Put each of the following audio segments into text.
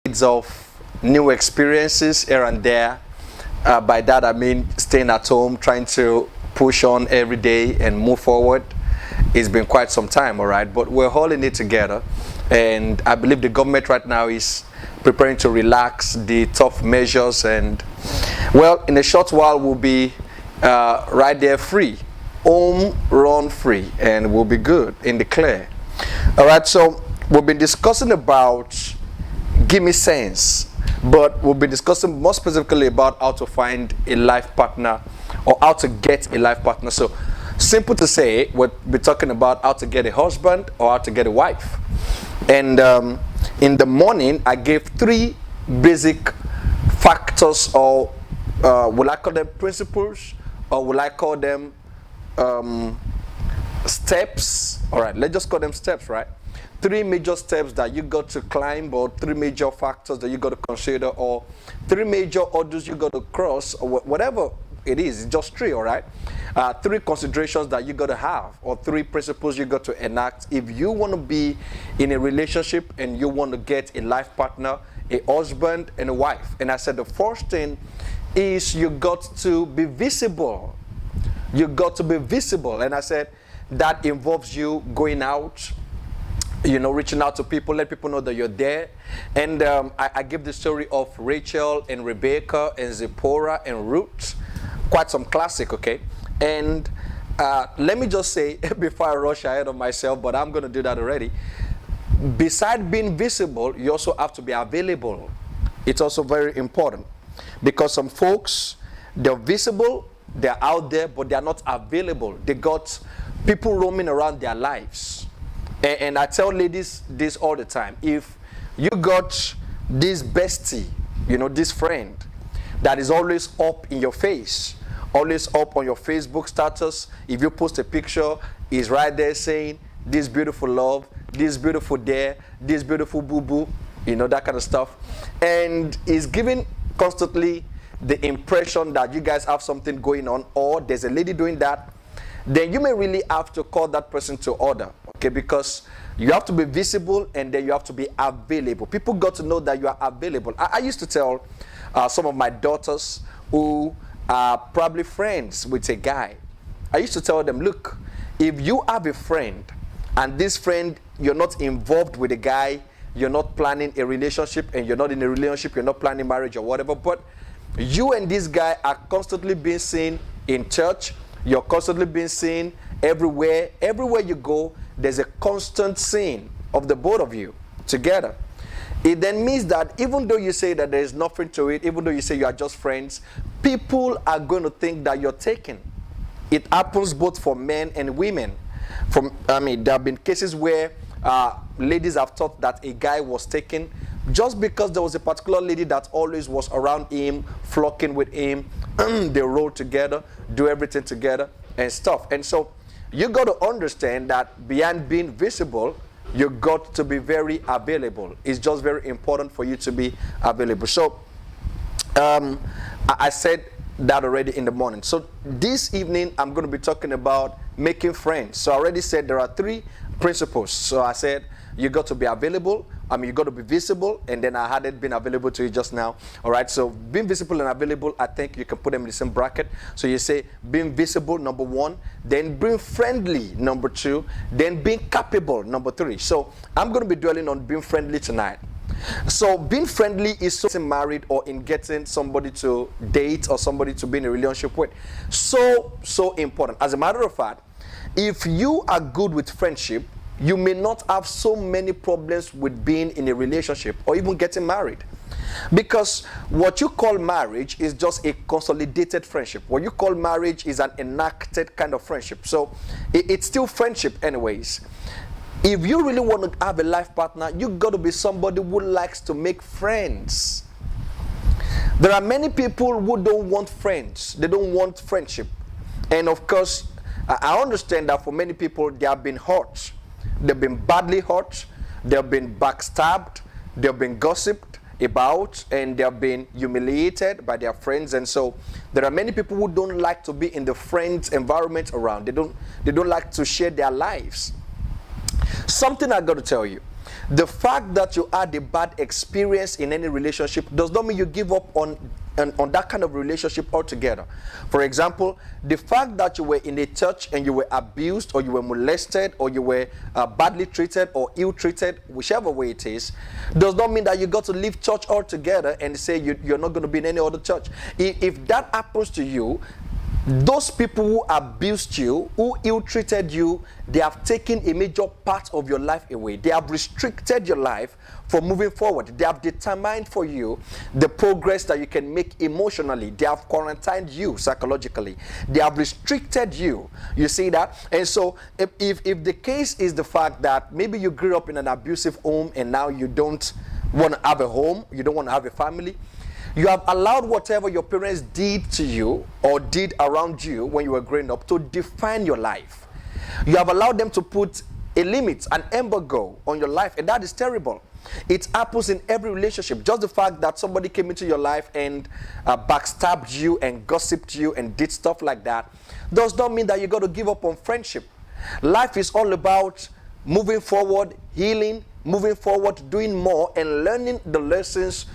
of new experiences here and there. By that I mean staying at home, trying to push on every day and move forward. It's been quite some time, all right, but we're holding it together. And I believe the government right now is preparing to relax the tough measures. And, well, in a short while, we'll be right there free, home run free, and we'll be good in the clear. All right, so we've been discussing about give me sense, but we'll be discussing more specifically about how to find a life partner or how to get a life partner. So simple to say, we'll be talking about how to get a husband or how to get a wife. And in the morning, I gave 3 basic factors, or will I call them principles, or will I call them steps? All right, let's just call them steps, right? 3 major steps that you got to climb, or 3 major factors that you got to consider, or 3 major hurdles you got to cross, or whatever it is. It's just 3, all right? 3 considerations that you got to have, or 3 principles you got to enact if you want to be in a relationship and you want to get a life partner, a husband and a wife. And I said the first thing is you got to be visible. You got to be visible. And I said that involves you going out, reaching out to people, let people know that you're there. And I give the story of Rachel and Rebecca and Zipporah and Ruth. Quite some classic, okay? And let me just say, before I rush ahead of myself, but I'm going to do that already. Besides being visible, you also have to be available. It's also very important. Because some folks, they're visible, they're out there, but they're not available. They got people roaming around their lives. And I tell ladies this all the time. If you got this bestie, this friend that is always up in your face, always up on your Facebook status, if you post a picture, he's right there saying, this beautiful love, this beautiful there, this beautiful boo-boo, that kind of stuff. And he's giving constantly the impression that you guys have something going on, or there's a lady doing that, then you may really have to call that person to order, okay? Because you have to be visible and then you have to be available. People got to know that you are available. I used to tell some of my daughters who are probably friends with a guy, I used to tell them, look, if you have a friend and this friend, you're not involved with a guy, you're not planning a relationship, and you're not in a relationship, you're not planning marriage or whatever, but you and this guy are constantly being seen in church, you're constantly being seen everywhere. Everywhere you go, there's a constant scene of the both of you together. It then means that even though you say that there's nothing to it, even though you say you are just friends, people are going to think that you're taken. It happens both for men and women. There have been cases where ladies have thought that a guy was taken just because there was a particular lady that always was around him, flocking with him. They roll together, do everything together and stuff. And so you got to understand that beyond being visible, you got to be very available. It's just very important for you to be available. So I said that already in the morning. So this evening, I'm going to be talking about making friends. So I already said there are 3 principles. So I said you got to be available. You got to be visible, and then I hadn't been available to you just now. All right, so being visible and available, I think you can put them in the same bracket. So you say being visible, number 1, then being friendly, number 2, then being capable, number 3. So I'm going to be dwelling on being friendly tonight. So being friendly is getting married or in getting somebody to date or somebody to be in a relationship with. So important. As a matter of fact, if you are good with friendship, you may not have so many problems with being in a relationship or even getting married. Because what you call marriage is just a consolidated friendship. What you call marriage is an enacted kind of friendship. So it's still friendship anyways. If you really want to have a life partner, you got to be somebody who likes to make friends. There are many people who don't want friends. They don't want friendship. And of course, I understand that for many people, they have been hurt. They've been badly hurt, they've been backstabbed, they've been gossiped about, and they've been humiliated by their friends. And so there are many people who don't like to be in the friends environment around. They don't like to share their lives. Something I got to tell you, The fact that you had a bad experience in any relationship does not mean you give up on that kind of relationship altogether. For example, the fact that you were in a church and you were abused or you were molested or you were badly treated or ill-treated, whichever way it is, does not mean that you got to leave church altogether and say you're not going to be in any other church. If that happens to you, those people who abused you, who ill-treated you, they have taken a major part of your life away. They have restricted your life from moving forward. They have determined for you the progress that you can make emotionally. They have quarantined you psychologically. They have restricted you. You see that? And so if the case is the fact that maybe you grew up in an abusive home and now you don't want to have a home, you don't want to have a family, you have allowed whatever your parents did to you or did around you when you were growing up to define your life. You have allowed them to put a limit, an embargo on your life, and that is terrible. It happens in every relationship. Just the fact that somebody came into your life and backstabbed you and gossiped you and did stuff like that does not mean that you got to give up on friendship. Life is all about moving forward, healing, moving forward, doing more, and learning the lessons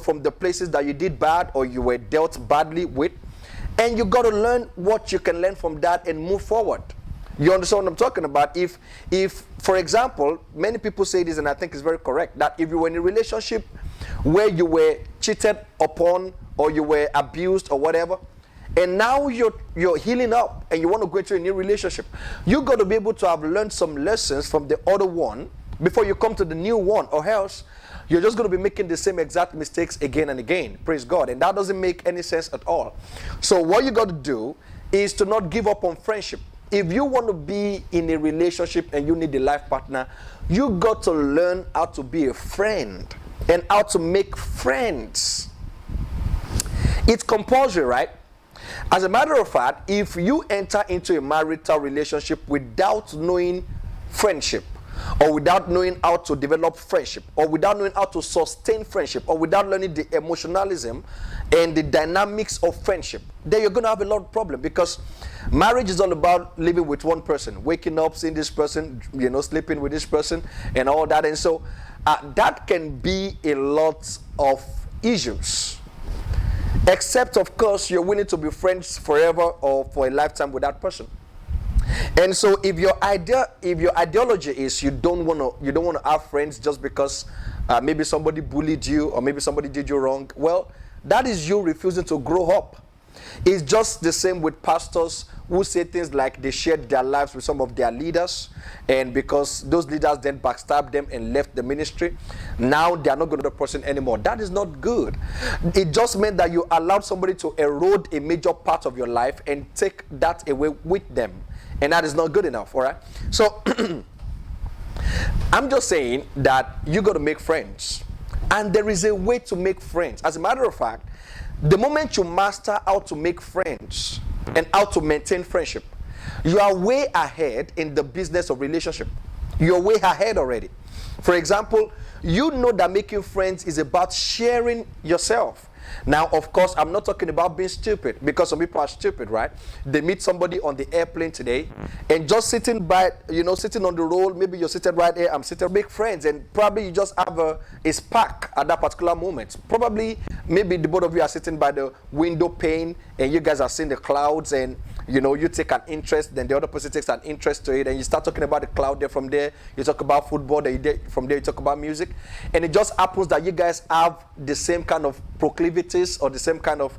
from the places that you did bad or you were dealt badly with. And you got to learn what you can learn from that and move forward. You understand what I'm talking about? If for example, many people say this, and I think it's very correct, that if you were in a relationship where you were cheated upon or you were abused or whatever, and now you're healing up and you want to go into a new relationship, you got to be able to have learned some lessons from the other one before you come to the new one, or else you're just going to be making the same exact mistakes again and again. Praise God. And that doesn't make any sense at all. So what you got to do is to not give up on friendship. If you want to be in a relationship and you need a life partner, you got to learn how to be a friend and how to make friends. It's compulsory, right? As a matter of fact, if you enter into a marital relationship without knowing friendship, or without knowing how to develop friendship, or without knowing how to sustain friendship, or without learning the emotionalism and the dynamics of friendship, then you're going to have a lot of problem, because marriage is all about living with one person, waking up, seeing this person, sleeping with this person and all that. And so that can be a lot of issues, except of course you're willing to be friends forever or for a lifetime with that person. And so if your ideology is you don't want to have friends just because maybe somebody bullied you or maybe somebody did you wrong, well, that is you refusing to grow up. It's just the same with pastors who say things like they shared their lives with some of their leaders, and because those leaders then backstabbed them and left the ministry, now they are not going to be the person anymore. That is not good. It just meant that you allowed somebody to erode a major part of your life and take that away with them. And that is not good enough, all right? So, I'm just saying that you got to make friends. And there is a way to make friends. As a matter of fact, the moment you master how to make friends and how to maintain friendship, you are way ahead in the business of relationship. You're way ahead already. For example, you know that making friends is about sharing yourself. Now, of course, I'm not talking about being stupid, because some people are stupid, right? They meet somebody on the airplane today and just sitting sitting on the roll, maybe you're sitting right here, I'm sitting, make friends, and probably you just have a spark at that particular moment. Probably, maybe the both of you are sitting by the window pane and you guys are seeing the clouds, and you take an interest, then the other person takes an interest to it, and you start talking about the cloud. There, from there, you talk about football. From there, you talk about music, and it just happens that you guys have the same kind of proclivities or the same kind of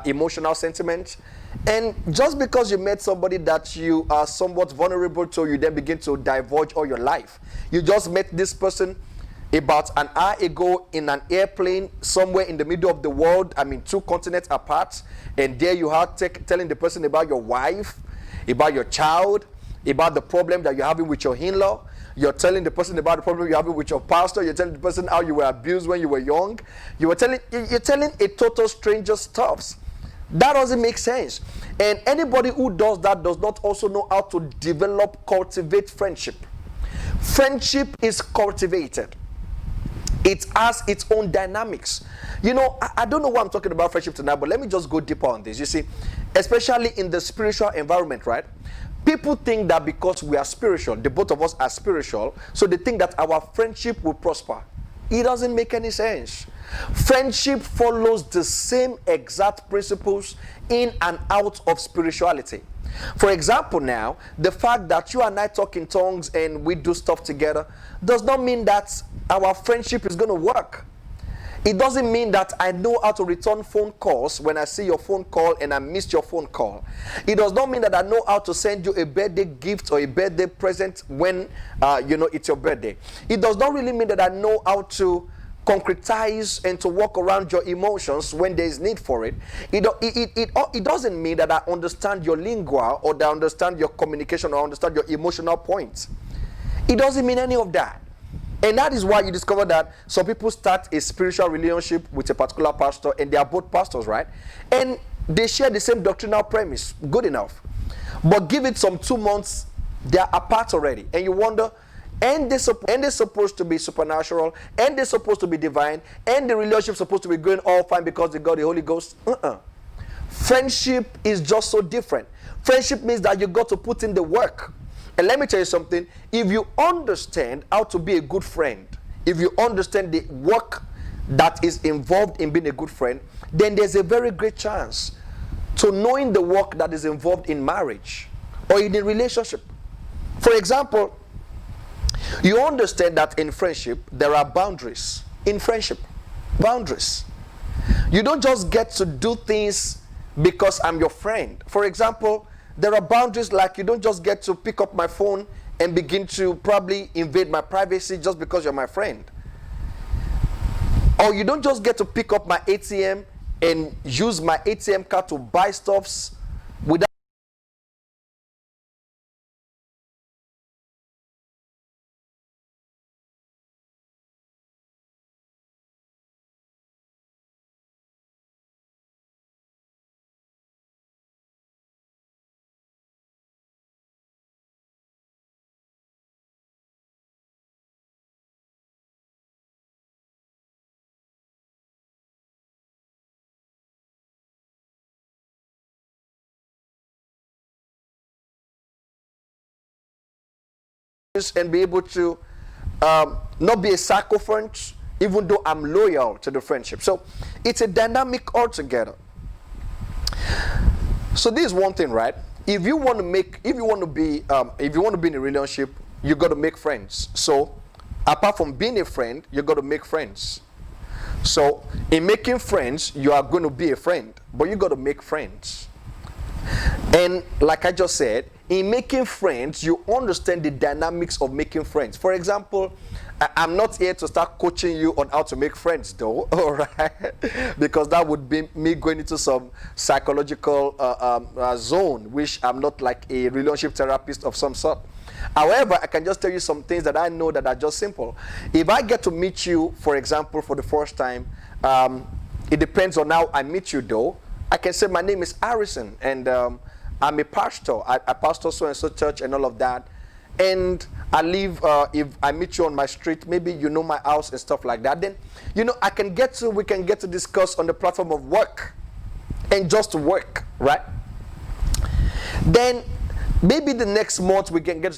emotional sentiments. And just because you met somebody that you are somewhat vulnerable to, you then begin to divulge all your life. You just met this person about an hour ago in an airplane somewhere in the middle of the world, 2 continents apart, and there you are telling the person about your wife, about your child, about the problem that you're having with your in-law. You're telling the person about the problem you're having with your pastor. You're telling the person how you were abused when you were young. You're telling a total stranger stuff. That doesn't make sense. And anybody who does that does not also know how to cultivate friendship. Friendship is cultivated. It has its own dynamics. I don't know why I'm talking about friendship tonight, but let me just go deeper on this. You see, especially in the spiritual environment, right? People think that because we are spiritual, the both of us are spiritual, so they think that our friendship will prosper. It doesn't make any sense. Friendship follows the same exact principles in and out of spirituality. For example, now, the fact that you and I talk in tongues and we do stuff together does not mean that our friendship is going to work. It doesn't mean that I know how to return phone calls when I see your phone call and I missed your phone call. It does not mean that I know how to send you a birthday gift or a birthday present when it's your birthday. It does not really mean that I know how to concretize and to walk around your emotions when there is need for it. It doesn't mean that I understand your lingua or that I understand your communication or understand your emotional points. It doesn't mean any of that. And that is why you discover that some people start a spiritual relationship with a particular pastor, and they are both pastors, right? And they share the same doctrinal premise. Good enough. But give it some 2 months, they are apart already. And you wonder, and they're supposed to be supernatural, and they're supposed to be divine, and the relationship is supposed to be going all fine because they got the Holy Ghost. Friendship is just so different. Friendship means that you got to put in the work. And let me tell you something, if you understand how to be a good friend, if you understand the work that is involved in being a good friend, then there's a very great chance to knowing the work that is involved in marriage or in a relationship. For example, you understand that in friendship, there are boundaries. In friendship, boundaries. You don't just get to do things because I'm your friend. For example, there are boundaries, like you don't just get to pick up my phone and begin to probably invade my privacy just because you're my friend. Or you don't just get to pick up my ATM and use my ATM card to buy stuffs without and be able to not be a sycophant, even though I'm loyal to the friendship. So it's a dynamic altogether. So this is one thing, right? If you want to be in a relationship, you got to make friends. So apart from being a friend, you got to make friends. So in making friends, you are going to be a friend, but you got to make friends. And like I just said, in making friends, you understand the dynamics of making friends. For example, I'm not here to start coaching you on how to make friends, though, all right? Because that would be me going into some psychological zone, which I'm not like a relationship therapist of some sort. However, I can just tell you some things that I know that are just simple. If I get to meet you, for example, for the first time, it depends on how I meet you, though. I can say my name is Harrison, and I'm a pastor. I pastor so-and-so church and all of that. And I live, if I meet you on my street, maybe you know my house and stuff like that. Then, we can get to discuss on the platform of work and just work, right? Then maybe the next month we can get to talk